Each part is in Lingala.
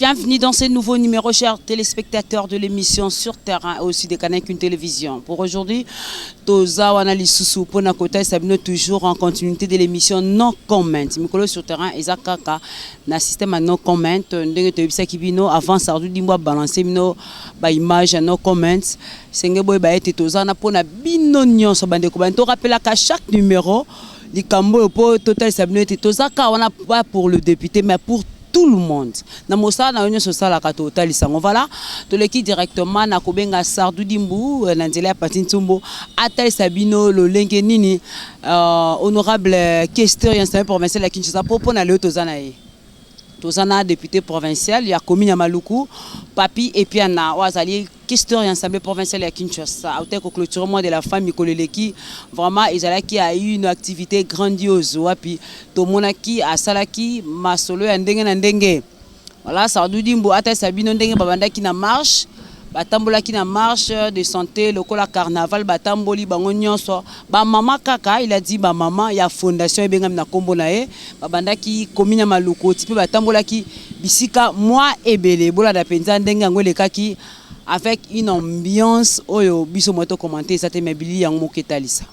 Bienvenue dans ce nouveau numéro, chers téléspectateurs de l'émission Sur Terrain et aussi des canaux qu'une télévision. Pour aujourd'hui, Toza Wanali Susu Pona Kota Sabino toujours en continuité de l'émission No Comment. Mikolo Sur Terrain et Zakaka na système à No Comment. Ndenge te bisa kibino avant Sardou dimwa balancer mino ba image à No Comment. Senge boy ba ete Toza na pona bino nyonso bande ko banto rappela qu'à chaque numéro li kambo po total Sabino ete Toza ka on a pas pour le député mais pour tout le monde. Namosa na union sociale à total isango voilà to leki directement na kobenga Sardou Dimbu na nzela Patin Tsumbo atal Sabino lo lenge nini honorable questeur yansame provincial ya Kinshasa popo na le Toza e Tozana député provincial il y a commune ya Maluku papi et puis na wazali questeur yansame provincial ya Kinshasa autant que clôturement de la famille koleleki vraiment ezala qui a eu une activité grandiose wapi to monaki asalaki masolo ya ndenge na ndenge voilà Sardou Dimbu ata Sabino ndenge babanda ki na marche batambola ki na marche de santé lokola carnaval batamboli bango nyonso ba mama kaka il a dit ba mama ya fondation ebengam na kombo na e babanda ki commune Maluku tipe batambola ki bisika moi ebele bola da penza ndenge ngo lekaki avec une ambiance oyo biso moto commenter ça te mebili yango moketalisa.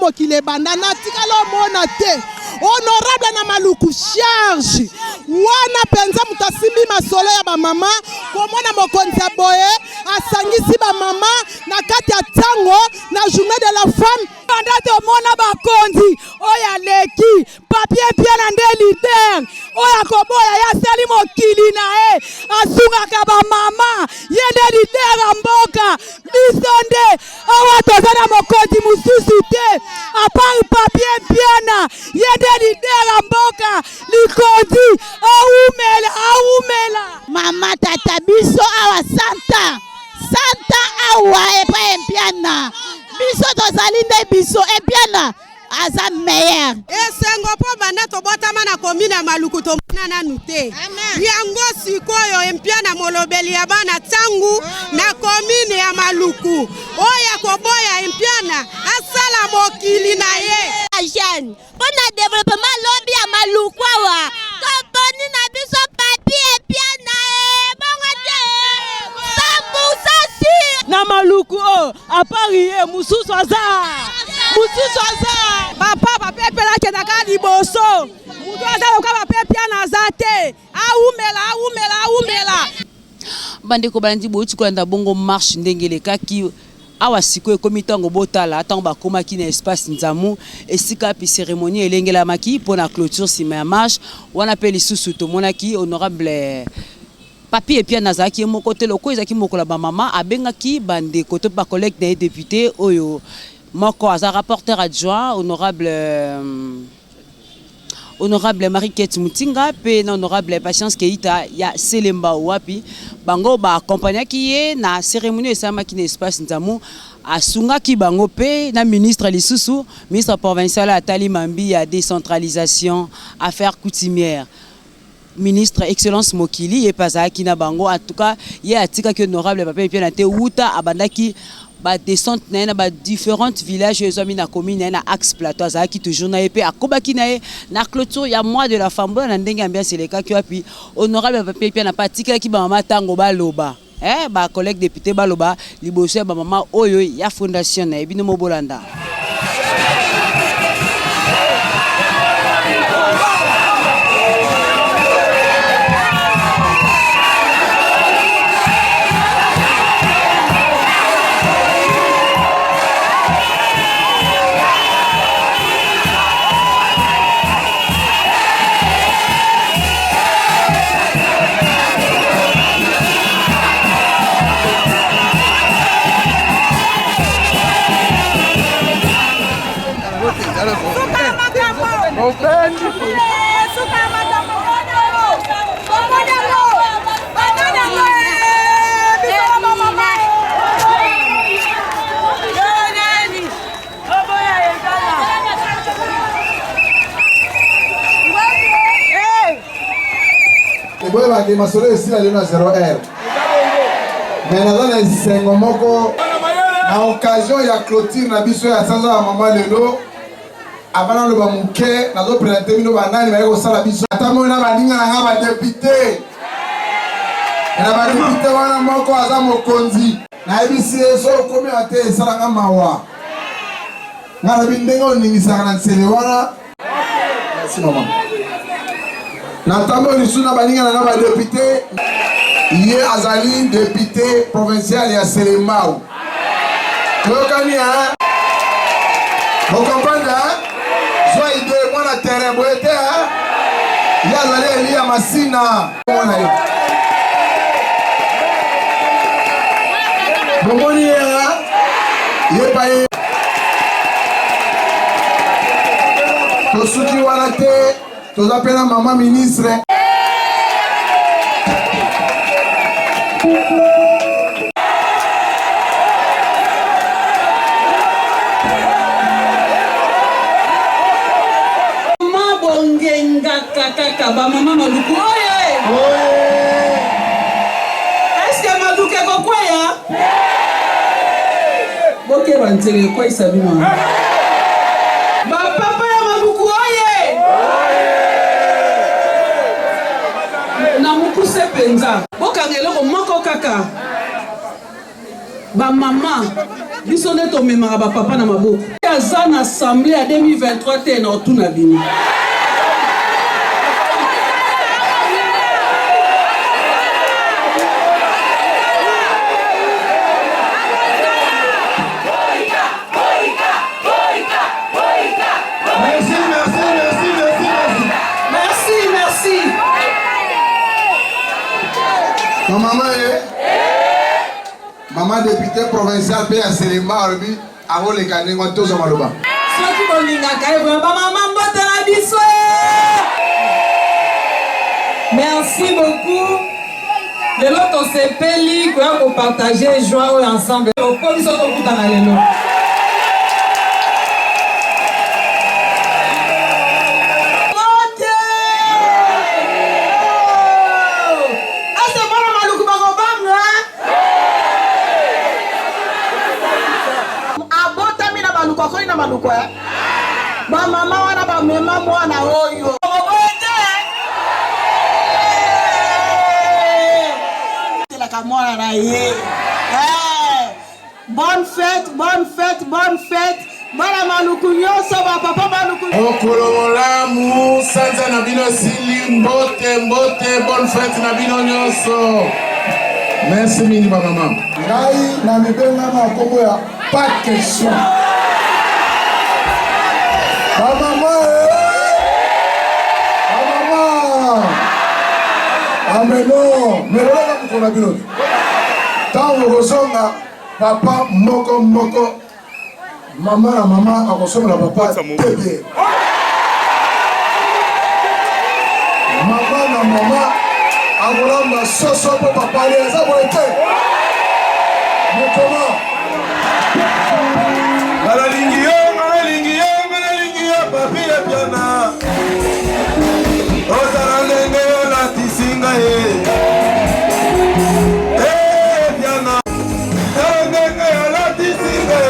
mokile bandana tikalo mona te honorable na maluku charge wana penza mutasimbi masolo ya ba mama komona mokonzi boye asangisi ba mama na kati ya tango na journée de la femme bandate mona bakonzi oya leki papier pia na nde leader oya koboya ya sali mokili na asunga ka ba mama yende leader mboka bisonde awa tozana mokonzi mususu te apart papier pia na yende leader mboka likonzi aumela mama tata biso awa santa awa epa empiana biso tozali nde biso empiana aza meilleur esengo po banda tobotama na komine ya Maluku tomona nanu te yango sikoyo empiana molobeli ya bana tangu na komine ya Maluku oya koboya empiana asala mokili na ye jeune pona développement lobby ya Maluku awa komponi na biso papier empiana na Maluku apari mususu aza papa pepela kena ka liboso mutu aza loka pepia na zate aumela bandeko balandi bouti kolanda bongo marche ndengele kaki awa siko ekomi tango botala tango bakomaki na espace nzamu esika pi cérémonie elengelamaki mpona clôture nsima ya marche wana mpe lisusu tomonaki honorable papi et puis nazaki moko te loko ezaki mokola ba mama abengaki bande koto ba collègue des députés oyo moko aza rapporteur adjoint honorable Marie-Kate Mutinga pe na honorable Patience Keita ya Selemba wapi bango ba accompagnaki ye na cérémonie esamaki na espace nzamu asungaki bango pe na ministre lisusu ministre provincial Atali Mambi ya décentralisation affaires coutumières ministre excellence Mokili et Pazaki na bango en tout cas il y a tika que honorable papa puis na te wuta abandaki ba descente na ba différents villages ezami na commune na axe plateau azaki toujours na epé akobaki na clôture ya mois de la femme na ndenge ambiance le cas qui puis honorable papa puis na patika ki ba mama tango baloba ba collègue député baloba liboso ba mama oyo ya fondation na ebino mobolanda qui m'a sauvé ici à 0R. Mais dans les 5 moko, à occasion il y a clôture na biso ya sanza à maman lelo. Avant le bamouké, na do présenter bino banani ba ko sala biso. Atamo na baninga na ba député. Na ba député wana moko aza mokonzi. Na ebisi so komi ate sala nga mawa. Ngala bindengo ningisa na nsele wana. Merci maman. Natamo lisuna baninga na ba député. Yé azali député provincial ya Selemao. Lokani hein? Vous comprenez hein? Soit idée moi la terrain boete hein? Ya azali Elia Masina. Bomoni hein? Yé paye. Tosuki wana te, tozapela maman ministre. Kaka mama Maluku oye est-ce que Maluku ko kwaya boke banzele kwa isabima ba papa ya Maluku oye na mukuse penza boka ngelo ko moko kaka ba maman biso nde tomemaka ba papa na maboko aza na assemblée ya 2023 te na otuna bino Maman député provincial paye à Séléma, à les canets, on tous en maloba. Merci beaucoup. De l'autre, on s'est payé pour partager joie ensemble. Ba mama wana ba mema mwana oyo. La kamora na ye. Bonne fête, bonne fête, bonne fête. Bana maluku nyoso ba papa maluku. Okololamu sanza na bino sili mbote mbote bonne fête na bino nyoso. Merci mini ba mama. Ngai na mibenga na kombo ya pas question. Ameno, melona mukona bino. Tango kozonga papa moko moko. Mama na mama akosomela papa bébé. Mama na mama akolamba soso po papa ali eza bolete. Mokoma. Malalingi yo papi ya piana. Ozara ndenge yo latisinga ye. Piana. Ndenge yo latisinga ye.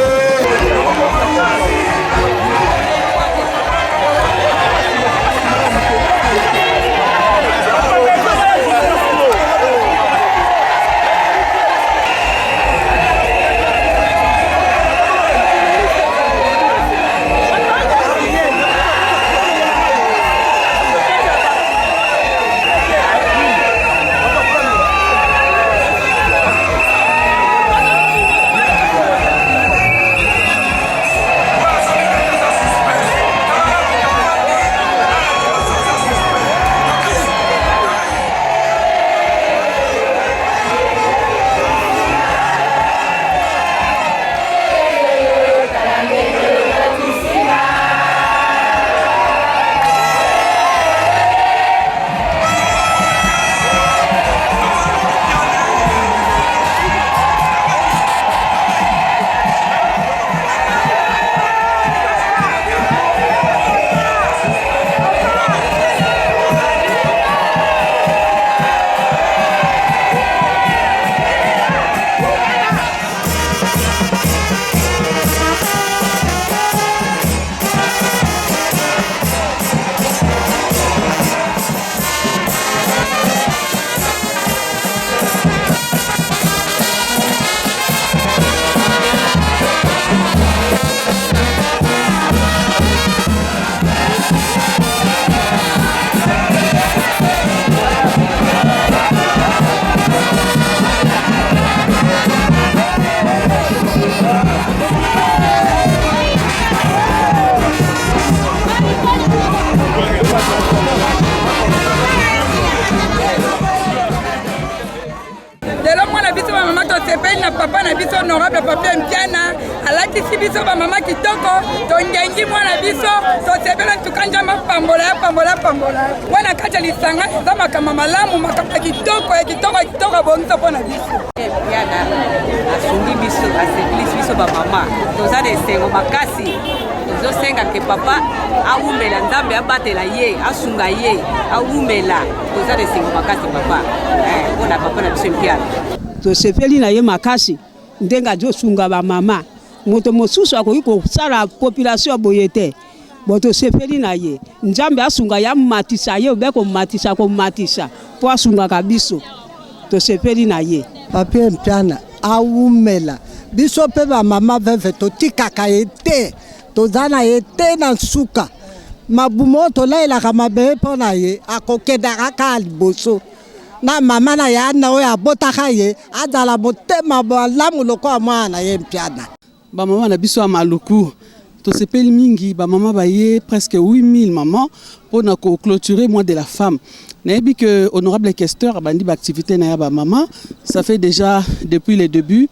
papa na biso honorable papa Mpiana alakisi biso ba mama kitoko tongengi mwana biso tosebela tukanjama pambola wana kati ya lisanga eza makambo malamu makambo kitoko bongisa mpo na biso Mpiana asungi biso asepelisi biso ba mama toza na esengo makasi tozosenga ke papa awumela nzambe abatela ye asunga ye awumela toza na esengo makasi papa mpona papa na biso Mpiana tosepeli na ye makasi ndenga josunga ba mama moto mosusu akoki kosala population boye te bo tosepeli na ye nzambe asunga ya matisa ye obe komatisa po asungaka biso tosepeli na ye Papa Mpiana awumela biso pe ba mama veve totikaka ete tozana ete na suka mabumo tolaelaka mabe mpona ye akokendaka ka liboso na mama na ya na oyo abotaka ye azala motema balamu lokola mwana ye mpiana bamama na biso ya maluku tosepeli mingi bamama baye presque 8000 mamans pour clôturer mois de la femme. Nayebi que honorable questeur a bandi activité na ya bamama, ça fait déjà depuis le début,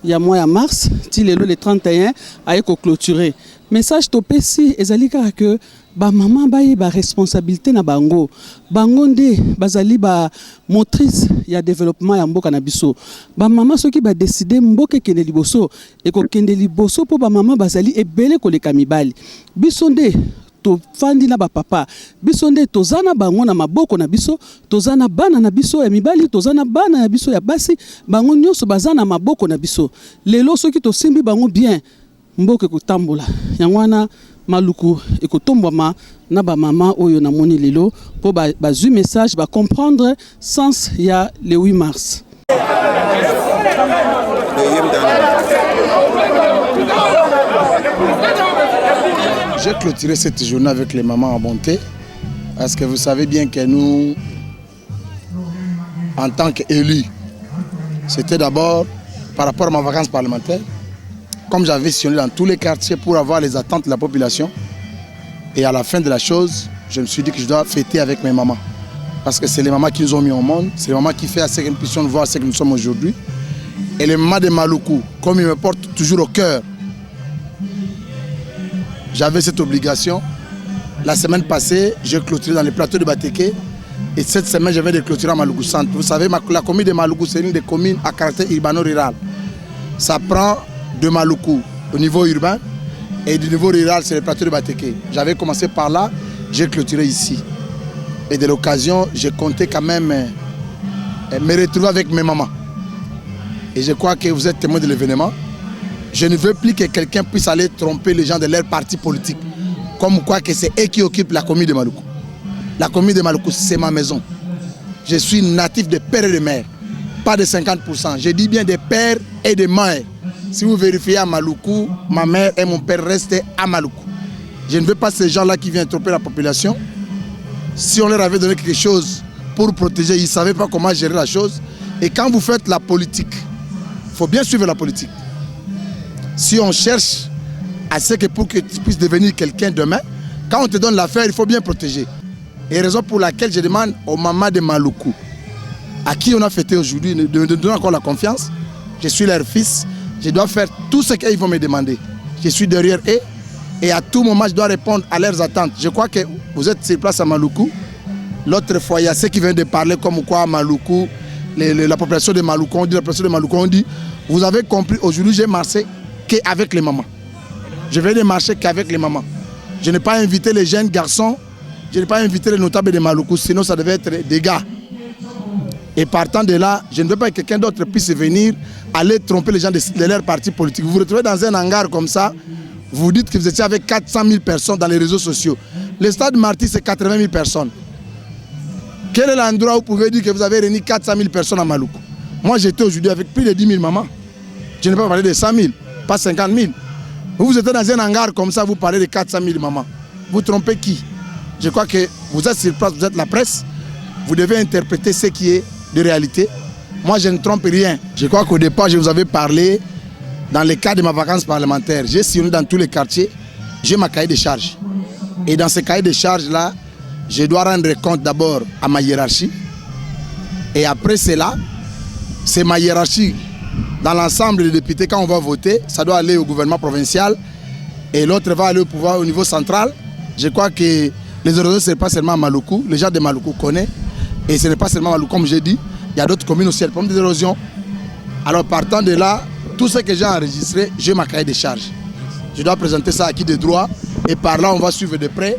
il y a mois de mars, le 31 a clôturer. Message topesi ezali kaka que ba maman baye ba responsabilité na bango. Bango nde bazali ba motrice ya développement ya mboka na biso. Ba maman soki ba décider mboka kende liboso et ko kende liboso po ba maman bazali ebele koleka mibali. Biso nde to fandi na ba papa. Biso nde tozana bango na maboko na biso, tozana bana na biso ya mibali, tozana bana na biso ya basi, bango nyonso bazana maboko na biso. Lelo soki to simbi bango bien mboke kotambola yangwana maluku ekotombama na ba mama oyo na moni lelo po bazui message ba comprendre sens ya le 8 mars. J'ai clôturé cette journée avec les mamans en bonté parce que vous savez bien que nous, en tant qu'élus, c'était d'abord par rapport à ma vacance parlementaire. Comme j'avais sillonné dans tous les quartiers pour avoir les attentes de la population, et à la fin de la chose, je me suis dit que je dois fêter avec mes mamans. Parce que c'est les mamans qui nous ont mis au monde, c'est les mamans qui font à ce que nous puissions voir ce que nous sommes aujourd'hui. Et les mamans de Maluku, comme ils me portent toujours au cœur, j'avais cette obligation. La semaine passée, j'ai clôturé dans les plateaux de Bateke. Et cette semaine, je viens de clôturer à Maluku Centre. Vous savez, la commune de Maluku, c'est une des communes à caractère urbano-rural. Ça prend de Maluku au niveau urbain et du niveau rural, c'est le plateau de Bateke. J'avais commencé par là, j'ai clôturé ici. Et de l'occasion, j'ai compté quand même me retrouver avec mes mamans. Et je crois que vous êtes témoin de l'événement. Je ne veux plus que quelqu'un puisse aller tromper les gens de leur parti politique. Comme quoi que c'est eux qui occupent la commune de Maluku. La commune de Maluku, c'est ma maison. Je suis natif de père et de mère. Pas de 50%. Je dis bien de père et de mère. Si vous vérifiez à Maluku, ma mère et mon père restaient à Maluku. Je ne veux pas ces gens-là qui viennent tromper la population. Si on leur avait donné quelque chose pour protéger, ils ne savaient pas comment gérer la chose. Et quand vous faites la politique, il faut bien suivre la politique. Si on cherche à ce que pour que tu puisses devenir quelqu'un demain, quand on te donne l'affaire, il faut bien protéger. Et raison pour laquelle je demande aux mamans de Maluku, à qui on a fêté aujourd'hui, de me donner encore la confiance. Je suis leur fils. Je dois faire tout ce qu'ils vont me demander. Je suis derrière eux et à tout moment, je dois répondre à leurs attentes. Je crois que vous êtes sur place à Maluku. L'autre fois, il y a ceux qui viennent de parler comme quoi à Maluku, la population de Maluku, on dit, la population de Maluku, on dit, vous avez compris, aujourd'hui, j'ai marché qu'avec les mamans. Je vais ne marcher qu'avec les mamans. Je n'ai pas invité les jeunes garçons, je n'ai pas invité les notables de Maluku, sinon ça devait être des gars. Et partant de là, je ne veux pas que quelqu'un d'autre puisse venir aller tromper les gens de leur parti politique. Vous vous retrouvez dans un hangar comme ça, vous dites que vous étiez avec 400 000 personnes dans les réseaux sociaux. Le stade Marty, c'est 80 000 personnes. Quel est l'endroit où vous pouvez dire que vous avez réuni 400 000 personnes à Maluku? Moi, j'étais aujourd'hui avec plus de 10 000 mamans. Je n'ai pas parlé de 100 000, pas 50 000. Vous êtes dans un hangar comme ça, vous parlez de 400 000 mamans. Vous trompez qui? Je crois que vous êtes sur place, vous êtes la presse. Vous devez interpréter ce qui est de réalité. Moi, je ne trompe rien. Je crois qu'au départ, je vous avais parlé dans le cadre de ma vacance parlementaire. J'ai sillonné dans tous les quartiers. J'ai ma cahier de charges. Et dans ce cahier de charges-là, je dois rendre compte d'abord à ma hiérarchie. Et après cela, c'est ma hiérarchie. Dans l'ensemble des députés, quand on va voter, ça doit aller au gouvernement provincial. Et l'autre va aller au pouvoir au niveau central. Je crois que les érosions, ce n'est pas seulement à Maluku. Les gens de Maluku connaissent. Et ce n'est pas seulement Maluku, comme j'ai dit. Il y a d'autres communes aussi, elles problème des érosions. Alors partant de là, tout ce que j'ai enregistré, j'ai ma cahier de charges. Je dois présenter ça à qui de droit. Et par là, on va suivre de près.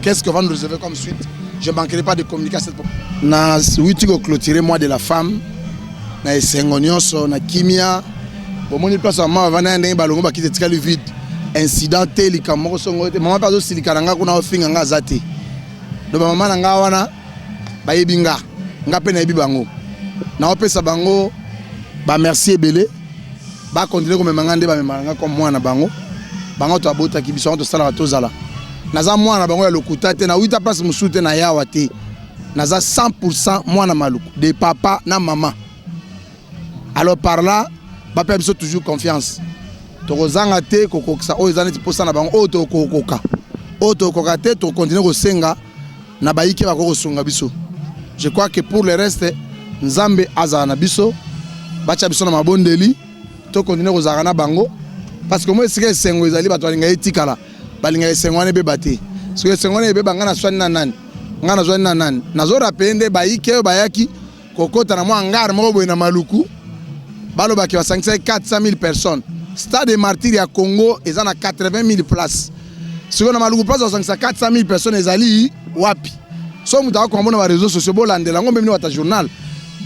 Qu'est-ce qu'on va nous réserver comme suite? Je ne manquerai pas de communiquer à cette population. Na witiko clôturer mois de la femme. Na esengonyonso, na kimia. Bomoni place maman vana ndenge balongo ba kitetika le vide. Incident tel kamoko songo te. Maman pas zo silikaranga kuna ofinga nga zate. Do maman na nga wana ba yebinga. Nga pe na yebi bango. Na opesa bango ba merci ebele. ba continuer ko memanga nde ba memanga comme moi na bango bango to abota ki biso to sala to zala naza moi na bango ya lokuta te na 8 place musute na yawa te naza 100% moi na maluku de papa na maman. Alors par là ba pe biso toujours confiance to kozanga te kokokisa o ezana ti posa na bango o to kokoka o to kokoka te to continuer ko senga na bayike ba ko sunga biso. Je crois que pour le reste Nzambe azana na biso bacha biso na mabondeli to continuer ko zaka na bango parce que moi sike sengo ezali bato balinga etikala balinga sengwane be bate sike sengwane be banga na swani na nani ngana zwani na nani nazo rapende bayike bayaki kokota na mwa ngare moko boye na maluku balo baki wa 400,000 personnes. Stade des Martyrs ya Congo eza na 80,000 places. Siko na maluku place 400,000 personnes ezali wapi. So muta ko mbona ba réseaux sociaux bolandela ngombe mini wata journal.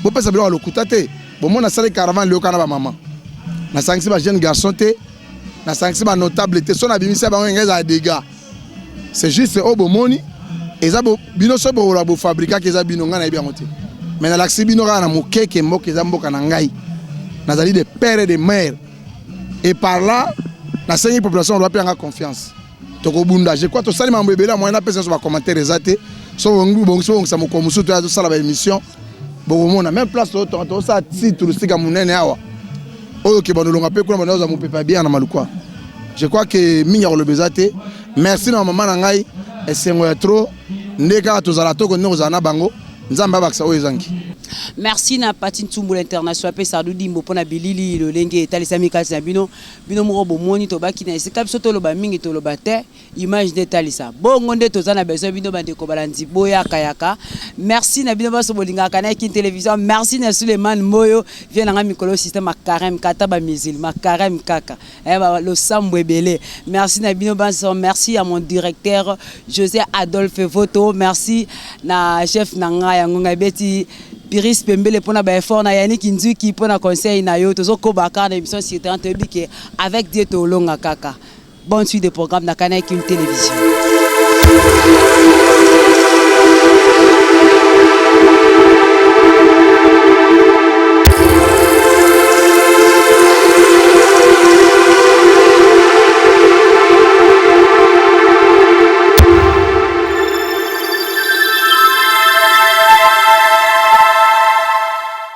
Bo pesa bilo lokuta te. Bo mona sale caravane le kana ba maman. Na sangisi ba jeune garçon te. Na sangisi ba notable te. So na bimisa ba ngeza dégâts. C'est juste au bomoni eza bo bino so bo la bo fabriquer ke eza bino ngana bien monter. Mais na l'accès bino kana mokeke mboka eza mboka na ngai. Nazali des pères et des mères. Et par là, la cinquième population doit prendre confiance. Toko bunda, je crois que tout ça, les membres de la moyenne personne sur les commentaires exacts. Sur on ça me sur tout ça la émission. Bon, on a même place tout ça titre touristique à mon awa. Oh, que bon, on a peu quoi, on a pas bien à Malukwa. Je crois que minga le bezate. Merci na maman nangai. Et c'est moi trop. Ndeka to zala to ko no zana bango. Nzamba baksa o ezangi. Merci na Patine Tsumbu l'international pe Sadou Dimbo pona bilili le lenge etalisami kasi bino bino moko bomoni to baki na esika biso to loba mingi to loba te image de talisa bongo nde tozana beso bino bande ko balandi boya kayaka. Merci na bino baso bolinga kana ki télévision. Merci na Suleiman Moyo vient na mikolo système makarem kata ba misil makarem kaka le sambwe belé. Merci na bino baso. Merci à mon directeur José Adolphe Voto. Merci na chef nanga ya ngonga beti Piris Pembele pour na effort na Yannick Nzuki pour na conseil na yo tozo ko bakar na émission sur Télé avec Dieu to longa kaka. Bonne suite de programme na Canal Télévision.